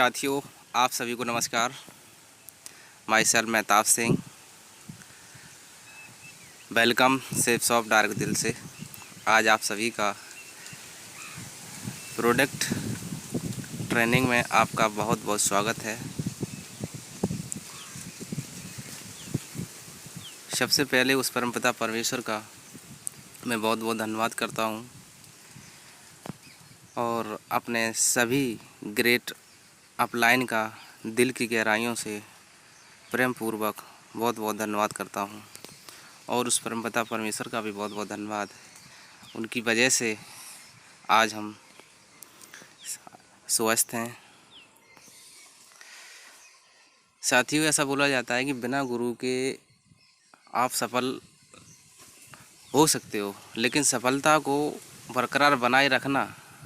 साथियों, आप सभी को नमस्कार। Myself Mehtab Singh, welcome safe shop dark दिल से। आज आप सभी का प्रोडक्ट ट्रेनिंग में आपका बहुत बहुत स्वागत है। सबसे पहले उस परमपिता परमेश्वर का मैं बहुत बहुत धन्यवाद करता हूँ और अपने सभी ग्रेट अपलाइन का दिल की गहराइयों से प्रेम पूर्वक बहुत बहुत धन्यवाद करता हूँ। और उस परमपिता परमेश्वर का भी बहुत बहुत धन्यवाद। उनकी वजह से आज हम स्वस्थ हैं। साथियों, ऐसा बोला जाता है कि बिना गुरु के आप सफल हो सकते हो, लेकिन सफलता को बरकरार बनाए रखना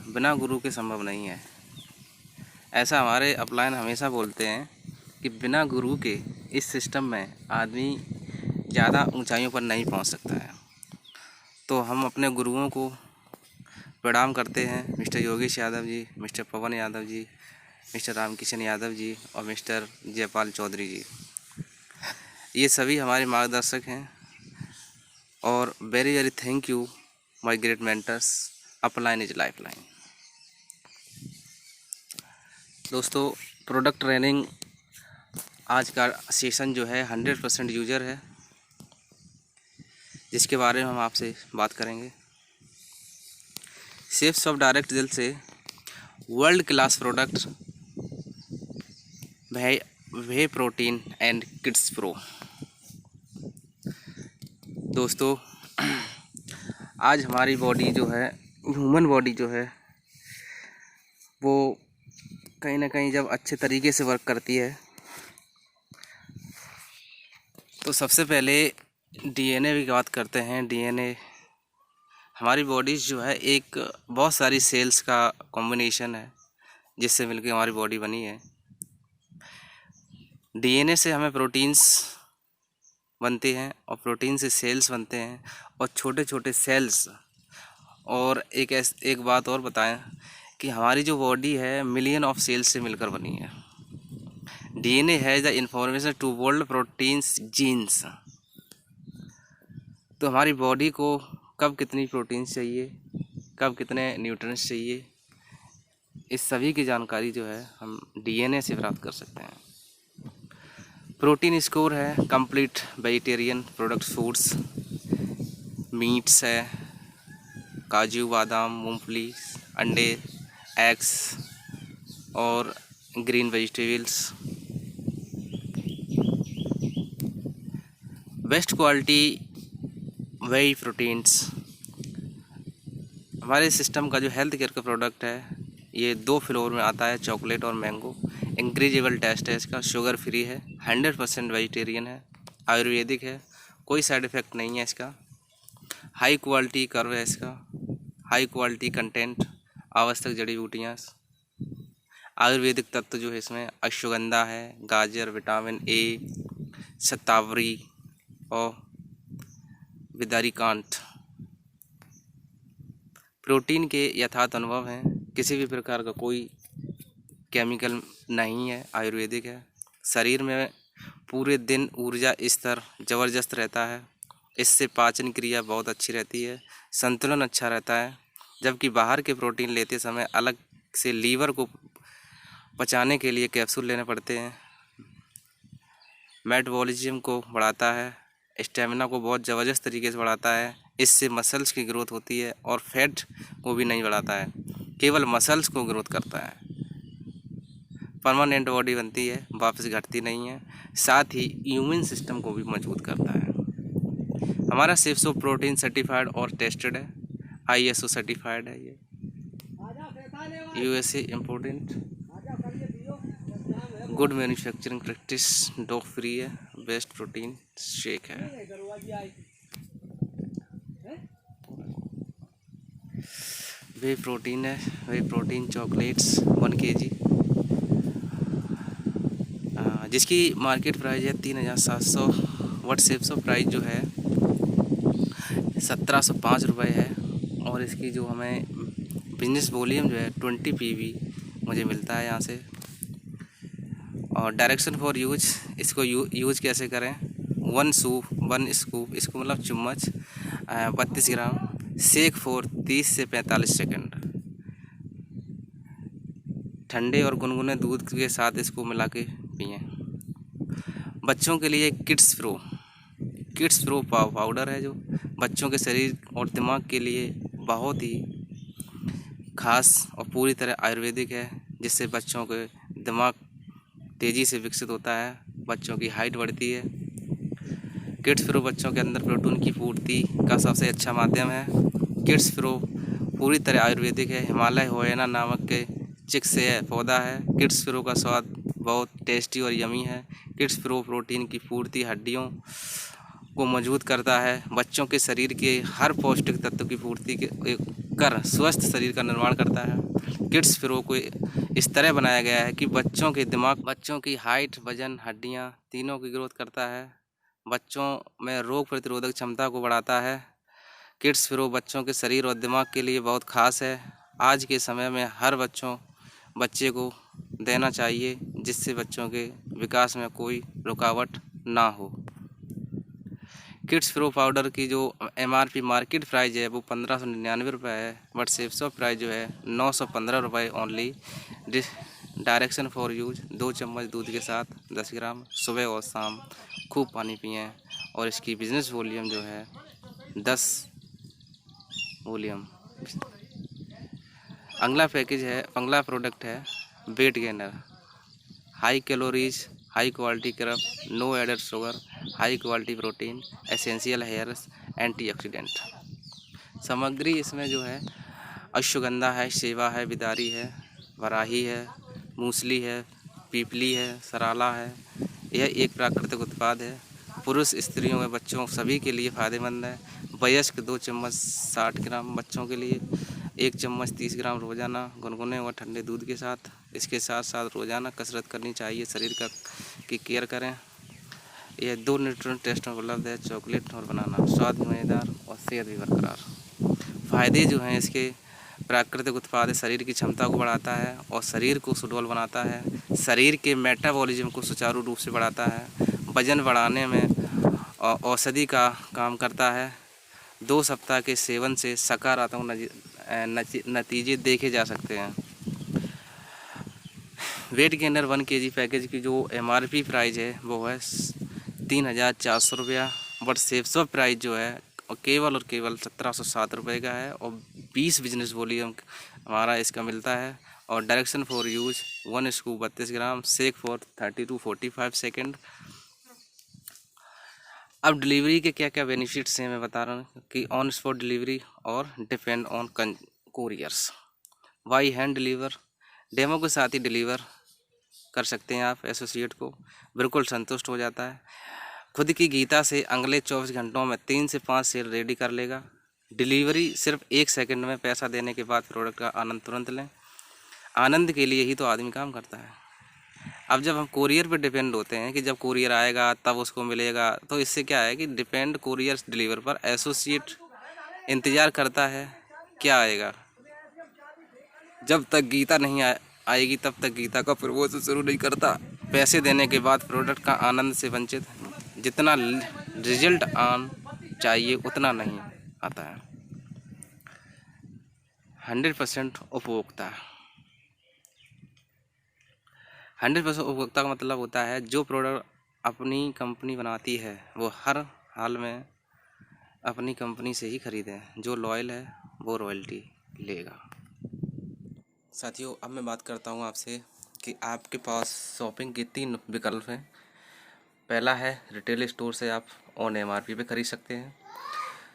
बिना गुरु के संभव नहीं है। ऐसा हमारे अपलाइन हमेशा बोलते हैं कि बिना गुरु के इस सिस्टम में आदमी ज़्यादा ऊंचाइयों पर नहीं पहुंच सकता है। तो हम अपने गुरुओं को प्रणाम करते हैं, मिस्टर योगेश यादव जी, मिस्टर पवन यादव जी, मिस्टर रामकिशन यादव जी और मिस्टर जयपाल चौधरी जी। ये सभी हमारे मार्गदर्शक हैं और very very thank you my great mentors. Upline is life line. दोस्तों, प्रोडक्ट ट्रेनिंग आज का सेशन जो है 100% यूजर है, जिसके बारे में हम आपसे बात करेंगे। सेफ शॉप डायरेक्ट दिल से world class product way protein and kids pro. दोस्तों, आज हमारी बॉडी जो है, ह्यूमन बॉडी जो है, वो कहीं ना कहीं जब अच्छे तरीके से वर्क करती है तो सबसे पहले डीएनए की बात करते हैं। डीएनए हमारी बॉडी जो है एक बहुत सारी सेल्स का कॉम्बिनेशन है, जिससे मिलकर हमारी बॉडी बनी है। डीएनए से हमें प्रोटीन्स बनते हैं और प्रोटीन से सेल्स बनते हैं और छोटे छोटे सेल्स। और एक बात और बताएं कि हमारी जो बॉडी है मिलियन ऑफ सेल्स से मिलकर बनी है। डीएनए है the information to world proteins genes. तो हमारी बॉडी को कब कितनी प्रोटीन्स चाहिए, कब कितने न्यूट्रिएंट्स चाहिए, इस सभी की जानकारी जो है हम डीएनए से प्राप्त कर सकते हैं। प्रोटीन स्कोर है complete vegetarian product foods, meets है, काजू बादाम मूंगफली अंडे एग्स और ग्रीन वेजिटेबल्स। बेस्ट क्वालिटी वेई प्रोटीन्स। हमारे सिस्टम का जो हेल्थ केयर का प्रोडक्ट है ये 2 फ्लेवर में आता है, चॉकलेट और मैंगो। इंक्रीजेबल टेस्ट है इसका, शुगर फ्री है, 100% वेजिटेरियन है, आयुर्वेदिक है, कोई साइड इफ़ेक्ट नहीं है इसका। हाई क्वालिटी कर्व है इसका, हाई क्वालिटी कंटेंट, आवश्यक जड़ी बूटियाँ, आयुर्वेदिक तत्व जो है इसमें अश्वगंधा है, गाजर, विटामिन ए, शतावरी और विदारी कांट। प्रोटीन के यथार्थ अनुभव हैं, किसी भी प्रकार का कोई केमिकल नहीं है, आयुर्वेदिक है। शरीर में पूरे दिन ऊर्जा स्तर ज़बरदस्त रहता है, इससे पाचन क्रिया बहुत अच्छी रहती है, संतुलन अच्छा रहता है। जबकि बाहर के प्रोटीन लेते समय अलग से लीवर को पचाने के लिए कैप्सूल लेने पड़ते हैं। मेटाबॉलिज्म को बढ़ाता है, स्टेमिना को बहुत ज़बरदस्त तरीके से बढ़ाता है, इससे मसल्स की ग्रोथ होती है और फैट को भी नहीं बढ़ाता है, केवल मसल्स को ग्रोथ करता है। परमानेंट बॉडी बनती है, वापस घटती नहीं है, साथ ही इम्यून सिस्टम को भी मजबूत करता है। हमारा सेफ शॉप प्रोटीन सर्टिफाइड और टेस्टेड है, ISO सर्टिफाइड है, ये USA important, good manufacturing practice, dog free है, बेस्ट प्रोटीन शेक है। वे प्रोटीन है, वे प्रोटीन चॉकलेट्स 1 kg, जिसकी मार्केट प्राइस है 3700। व्हाट्सएप शॉप प्राइस जो है 1705 रुपये है और इसकी जो हमें बिजनेस वॉल्यूम जो है 20 PV मुझे मिलता है यहाँ से। और डायरेक्शन फॉर यूज, इसको यूज कैसे करें। 1 स्कूप, इसको मतलब चम्मच 32 ग्राम, सेक फॉर 30 से 45 सेकंड। ठंडे और गुनगुने दूध के साथ इसको मिला के पिएँ। बच्चों के लिए किड्स प्रो पाउडर है, जो बच्चों के शरीर और दिमाग के लिए बहुत ही खास और पूरी तरह आयुर्वेदिक है, जिससे बच्चों के दिमाग तेज़ी से विकसित होता है, बच्चों की हाइट बढ़ती है। किड्स प्रो बच्चों के अंदर प्रोटीन की पूर्ति का सबसे अच्छा माध्यम है। किड्स प्रो पूरी तरह आयुर्वेदिक है। हिमालय होएना नामक के चिक्स से पौधा है। किड्स प्रो का स्वाद बहुत टेस्टी और यमी है। किड्स प्रो प्रोटीन की पूर्ति, हड्डियों को मजबूत करता है, बच्चों के शरीर के हर पौष्टिक तत्व की पूर्ति कर स्वस्थ शरीर का निर्माण करता है। किड्स प्रो को इस तरह बनाया गया है कि बच्चों के दिमाग, बच्चों की हाइट, वजन, हड्डियां तीनों की ग्रोथ करता है, बच्चों में रोग प्रतिरोधक क्षमता को बढ़ाता है। किड्स प्रो बच्चों के शरीर और दिमाग के लिए बहुत खास है। आज के समय में हर बच्चे को देना चाहिए, जिससे बच्चों के विकास में कोई रुकावट ना हो। किड्स प्रो पाउडर की जो MRP मार्केट प्राइस है वो 1599 रुपये है, बट सेफ शॉप प्राइस जो है 915 रुपये ओनली। डायरेक्शन फॉर यूज, 2 चम्मच दूध के साथ 10 ग्राम, सुबह और शाम खूब पानी पिएं। और इसकी बिजनेस वॉल्यूम जो है 10 वॉल्यूम। अगला प्रोडक्ट है weight gainer, high calories, high quality carb, no added sugar, high quality protein, essential hairs, antioxidant. सामग्री इसमें जो है अश्वगंधा है, सेवा है, बिदारी है, बराही है, मूसली है, पीपली है, सराला है। यह एक प्राकृतिक उत्पाद है। पुरुष, स्त्रियों व बच्चों सभी के लिए फ़ायदेमंद है। वयस्क 2 चम्मच 60 ग्राम, बच्चों के लिए 1 चम्मच 30 ग्राम रोज़ाना गुनगुने व ठंडे दूध के साथ। इसके साथ साथ रोज़ाना कसरत करनी चाहिए, शरीर की केयर करें। यह 2 न्यूट्रिएंट टेस्ट में उपलब्ध है, चॉकलेट और बनाना। स्वाद भी मज़ेदार और सेहत भी बरकरार। फ़ायदे जो हैं इसके, प्राकृतिक उत्पाद शरीर की क्षमता को बढ़ाता है और शरीर को सुडौल बनाता है। शरीर के मेटाबॉलिज्म को सुचारू रूप से बढ़ाता है। वजन बढ़ाने में औषधि का काम करता है। 2 सप्ताह के सेवन से सकारात्मक नतीजे देखे जा सकते हैं। वेट गेनर 1 kg पैकेज की जो MRP प्राइस है वो है 3400 रुपया, बट सेफ शॉप प्राइस जो है केवल 1707 रुपये का है और 20 बिजनेस वॉल्यूम हमारा इसका मिलता है। और direction for use, 1 scoop 32 gram, shake for 30 to 45 second. अब डिलीवरी के क्या क्या बेनिफिट्स हैं मैं बता रहा हूँ कि ऑन स्पॉट डिलीवरी और depend on couriers. By hand deliver, demo के साथ ही डिलीवर कर सकते हैं आप। एसोसिएट को बिल्कुल संतुष्ट हो जाता है। खुद की गीता से अगले 24 घंटों में 3 से 5 सेल रेडी कर लेगा। डिलीवरी सिर्फ 1 सेकंड में, पैसा देने के बाद प्रोडक्ट का आनंद तुरंत लें। आनंद के लिए ही तो आदमी काम करता है। अब जब हम कोरियर पे डिपेंड होते हैं कि जब कोरियर आएगा तब उसको मिलेगा, तो इससे क्या है कि डिपेंड कोरियर डिलीवर पर एसोसिएट इंतज़ार करता है क्या आएगा। जब तक गीता नहीं आएगी तब तक गीता का प्रमोशन शुरू नहीं करता। पैसे देने के बाद प्रोडक्ट का आनंद से वंचित, जितना रिजल्ट चाहिए उतना नहीं आता है। 100% उपभोक्ता, 100% उपभोक्ता का मतलब होता है जो प्रोडक्ट अपनी कंपनी बनाती है वो हर हाल में अपनी कंपनी से ही खरीदें। जो लॉयल है वो रॉयल्टी लेगा। साथियों, अब मैं बात करता हूँ आपसे कि आपके पास शॉपिंग के 3 विकल्प हैं। पहला है रिटेल स्टोर से आप ऑन MRP पे खरीद सकते हैं।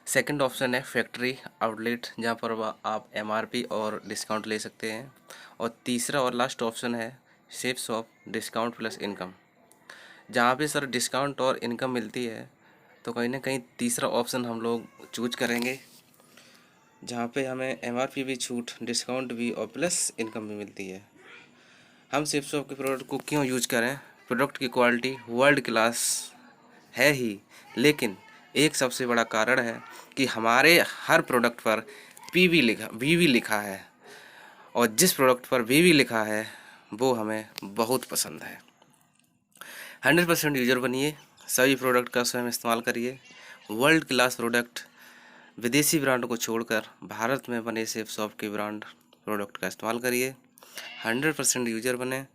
सेकंड ऑप्शन है फैक्ट्री आउटलेट, जहाँ पर आप MRP और डिस्काउंट ले सकते हैं। और तीसरा और लास्ट ऑप्शन है safe shop discount plus income, जहाँ पे सर डिस्काउंट और इनकम मिलती है। तो कहीं ना कहीं तीसरा ऑप्शन हम लोग चूज करेंगे, जहाँ पे हमें MRP भी छूट, डिस्काउंट भी और प्लस इनकम भी मिलती है। हम सेफ शॉप के प्रोडक्ट को क्यों यूज करें? प्रोडक्ट की क्वालिटी वर्ल्ड क्लास है ही, लेकिन एक सबसे बड़ा कारण है कि हमारे हर प्रोडक्ट पर VV लिखा है, और जिस प्रोडक्ट पर VV लिखा है वो हमें बहुत पसंद है। 100% यूजर बनिए, सभी प्रोडक्ट का स्वयं इस्तेमाल करिए। वर्ल्ड क्लास प्रोडक्ट, विदेशी ब्रांड को छोड़कर भारत में बने सेफ शॉप के ब्रांड प्रोडक्ट का इस्तेमाल करिए। 100% यूजर बने,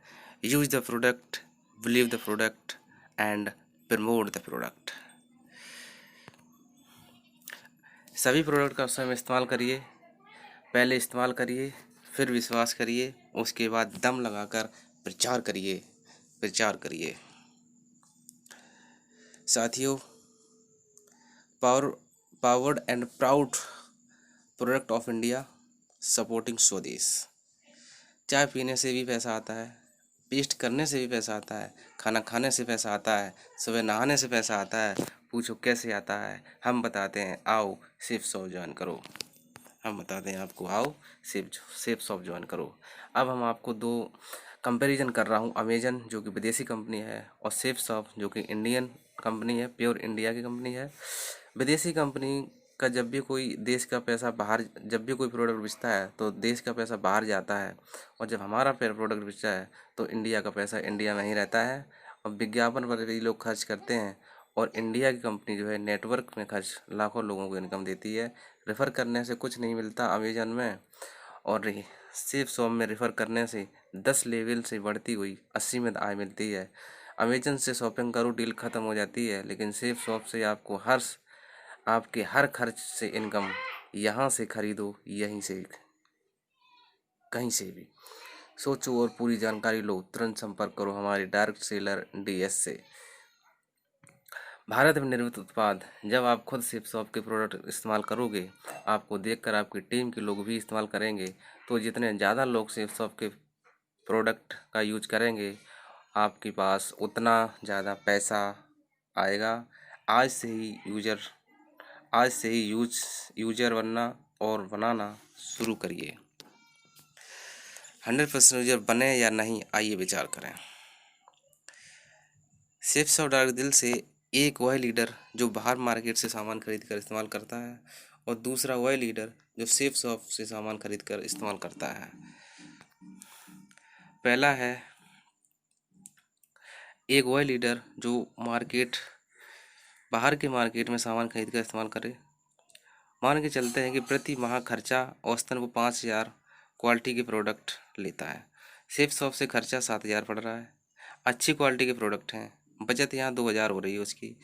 use the product, believe the product and promote the product. सभी प्रोडक्ट का स्वयं इस्तेमाल करिए, पहले इस्तेमाल करिए, फिर विश्वास करिए, उसके बाद दम लगाकर प्रचार करिए, प्रचार करिए। साथियों, powered and proud product of India supporting स्वदेश। चाय पीने से भी पैसा आता है, पेस्ट करने से भी पैसा आता है, खाना खाने से पैसा आता है, सुबह नहाने से पैसा आता है। पूछो कैसे आता है, हम बताते हैं, आओ सेफ शॉप ज्वाइन करो। हम बताते हैं आपको, आओ सेफ शॉप ज्वाइन करो। अब हम आपको दो कंपैरिजन कर रहा हूँ, अमेजन जो कि विदेशी कंपनी है और सेफ शॉप जो कि इंडियन कंपनी है, प्योर इंडिया की कंपनी है। विदेशी कंपनी का जब भी कोई देश का पैसा बाहर, जब भी कोई प्रोडक्ट बेचता है तो देश का पैसा बाहर जाता है, और जब हमारा प्रोडक्ट बेचता है तो इंडिया का पैसा इंडिया में ही रहता है। और विज्ञापन पर भी लोग खर्च करते हैं, और इंडिया की कंपनी जो है नेटवर्क में खर्च लाखों लोगों को इनकम देती है। रेफ़र करने से कुछ नहीं मिलता अमेजन में, और सेफ शॉप में रेफ़र करने से 10 लेवल से बढ़ती हुई 80 में आय मिलती है। अमेजन से शॉपिंग करो, डील ख़त्म हो जाती है, लेकिन सेफ शॉप से आपको आपके हर खर्च से इनकम। यहाँ से खरीदो, यहीं से, कहीं से भी। सोचो और पूरी जानकारी लो, तुरंत संपर्क करो हमारे डायरेक्ट सेलर DS से। भारत में निर्मित उत्पाद, जब आप खुद सेफ शॉप के प्रोडक्ट इस्तेमाल करोगे, आपको देखकर आपकी टीम के लोग भी इस्तेमाल करेंगे, तो जितने ज़्यादा लोग सेफ शॉप के प्रोडक्ट का यूज करेंगे, आपके पास उतना ज़्यादा पैसा आएगा। आज से ही यूजर बनना और बनाना शुरू करिए। 100% यूजर बने या नहीं, आइए विचार करें। सेफ शॉप डार्क दिल से एक वह लीडर जो बाहर मार्केट से सामान खरीद कर इस्तेमाल करता है, और दूसरा वह लीडर जो सेफ शॉप से सामान खरीद कर इस्तेमाल करता है। पहला है एक वह लीडर जो बाहर के मार्केट में सामान खरीद कर इस्तेमाल करे। मान के चलते हैं कि प्रति माह खर्चा औसतन वो 5,000 क्वालिटी के प्रोडक्ट लेता है। सेफ शॉप से खर्चा 7,000 पड़ रहा है। अच्छी क्वालिटी के प्रोडक्ट हैं, बचत यहाँ 2,000 हो रही है उसकी,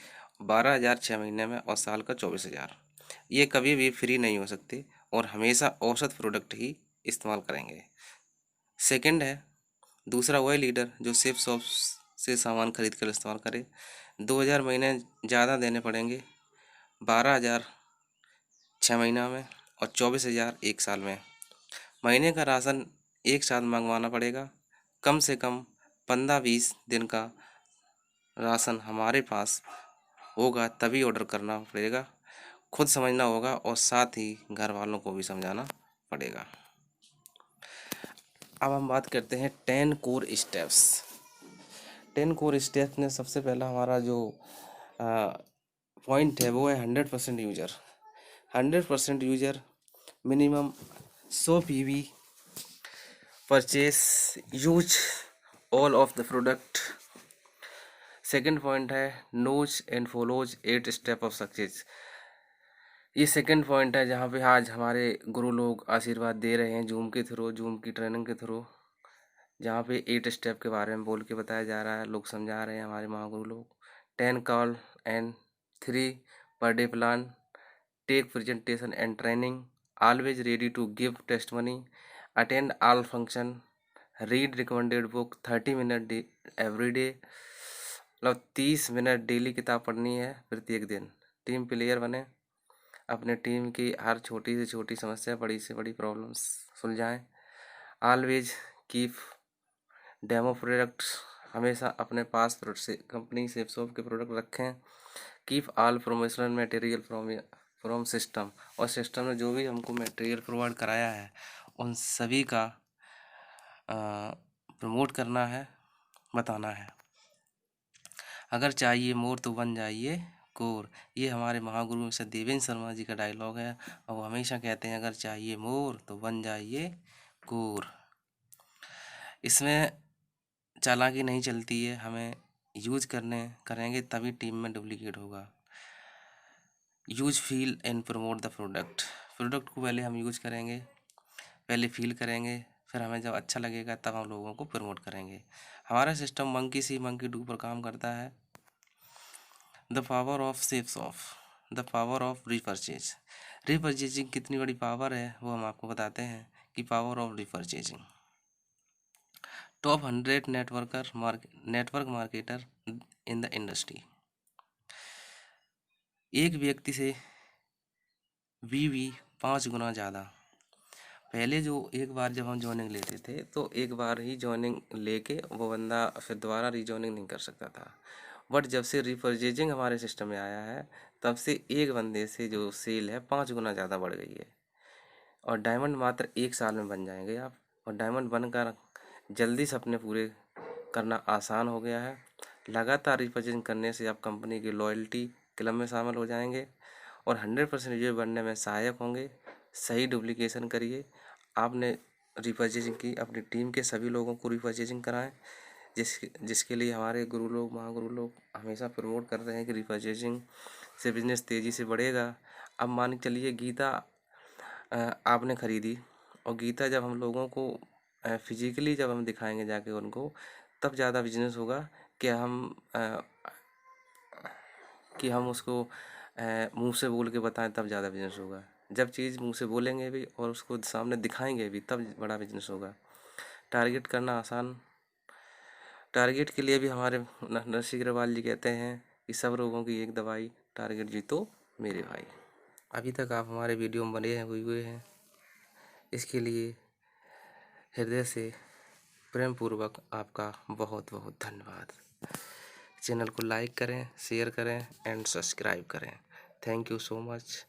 12,000 6 महीने में, और साल का 24,000। ये कभी भी फ्री नहीं हो सकते, और हमेशा औसत प्रोडक्ट ही इस्तेमाल करेंगे। सेकंड है दूसरा वह लीडर जो सेफ शॉप से सामान खरीद कर इस्तेमाल करे। 2,000 महीने ज़्यादा देने पड़ेंगे, 12,000 6 महीना में, और 24,000 एक साल में। महीने का राशन एक साथ मंगवाना पड़ेगा। कम से कम 15-20 दिन का राशन हमारे पास होगा तभी ऑर्डर करना पड़ेगा। खुद समझना होगा, और साथ ही घर वालों को भी समझाना पड़ेगा। अब हम बात करते हैं 10 कोर स्टेप्स। 10 कोर स्टेप्स में सबसे पहला हमारा जो पॉइंट है वो है 100% user. 100% user minimum 100 PV purchase, use all of the product. Second point है knows and follows 8 step of success. ये सेकंड पॉइंट है जहाँ पे आज हमारे गुरु लोग आशीर्वाद दे रहे हैं जूम की ट्रेनिंग के थ्रू, जहाँ पे 8 स्टेप के बारे में बोल के बताया जा रहा है, लोग समझा रहे हैं हमारे महागुरु लोग। 10 call and 3 per day plan, take presentation and training, always ready to give testimony, attend all function, read recommended book 30 minute every day, मतलब 30 मिनट डेली किताब पढ़नी है प्रत्येक दिन। टीम प्लेयर बने, अपने टीम की हर छोटी से छोटी समस्या, बड़ी से बड़ी प्रॉब्लम्स सुलझाएं। ऑलवेज कीप डेमो प्रोडक्ट्स, हमेशा अपने पास कंपनी सेफ शॉप के प्रोडक्ट रखें। Keep all promotional material from system, और सिस्टम ने जो भी हमको मटेरियल प्रोवाइड कराया है उन सभी का प्रमोट करना है, बताना है। अगर चाहिए मोर तो बन जाइए कोर, ये हमारे महागुरु मिस्टर देवेंद्र शर्मा जी का डायलॉग है, और वो हमेशा कहते हैं अगर चाहिए मोर तो बन जाइए कोर। इसमें चालाकी नहीं चलती है, हमें यूज करेंगे तभी टीम में डुप्लीकेट होगा। Use, feel and promote the product. Product को पहले हम यूज करेंगे, पहले फील करेंगे, फिर हमें जब अच्छा लगेगा तब हम लोगों को प्रमोट करेंगे। हमारा system monkey see monkey do पर काम करता है। The power of saves of, the power of repurchase. Repurchasing कितनी बड़ी पावर है वो हम आपको बताते हैं कि power of repurchasing. Top 100 network marketer in the industry. एक व्यक्ति से वीवी 5 गुना ज़्यादा। पहले जो एक बार जब हम जॉइनिंग लेते थे तो एक बार ही जॉइनिंग लेके वो बंदा फिर दोबारा रीजॉइनिंग नहीं कर सकता था। बट जब से रीपरचेजिंग हमारे सिस्टम में आया है तब से एक बंदे से जो सेल है 5 गुना ज़्यादा बढ़ गई है। और डायमंड मात्र 1 साल में बन जाएंगे आप। और डायमंड बनकर जल्दी सपने पूरे करना आसान हो गया है। लगातार रीपरचेजिंग करने से आप कंपनी की लॉयल्टी क्लब में शामिल हो जाएंगे और 100% यूजर बनने में सहायक होंगे। सही डुप्लीकेशन करिए। आपने रीपरचेजिंग की, अपनी टीम के सभी लोगों को रीपरचेजिंग कराएं, जिसके लिए हमारे गुरु लोग, महागुरु लोग हमेशा प्रमोट कर रहे हैं कि रीपरचेजिंग से बिजनेस तेज़ी से बढ़ेगा। अब मान के चलिए गीता आपने ख़रीदी और गीता जब हम लोगों को फिजिकली जब हम दिखाएंगे जाके उनको, तब ज़्यादा बिजनेस होगा कि हम उसको मुंह से बोल के बताएं, तब ज़्यादा बिजनेस होगा। जब चीज़ मुंह से बोलेंगे भी और उसको सामने दिखाएंगे भी तब बड़ा बिजनेस होगा। टारगेट करना आसान। टारगेट के लिए भी हमारे नरसिंह अग्रवाल जी कहते हैं कि सब रोगों की एक दवाई, टारगेट जीतो मेरे भाई। अभी तक आप हमारे वीडियो में बने हुए हैं, इसके लिए हृदय से प्रेम पूर्वक आपका बहुत बहुत धन्यवाद। चैनल को लाइक करें, शेयर करें एंड सब्सक्राइब करें। Thank you so much.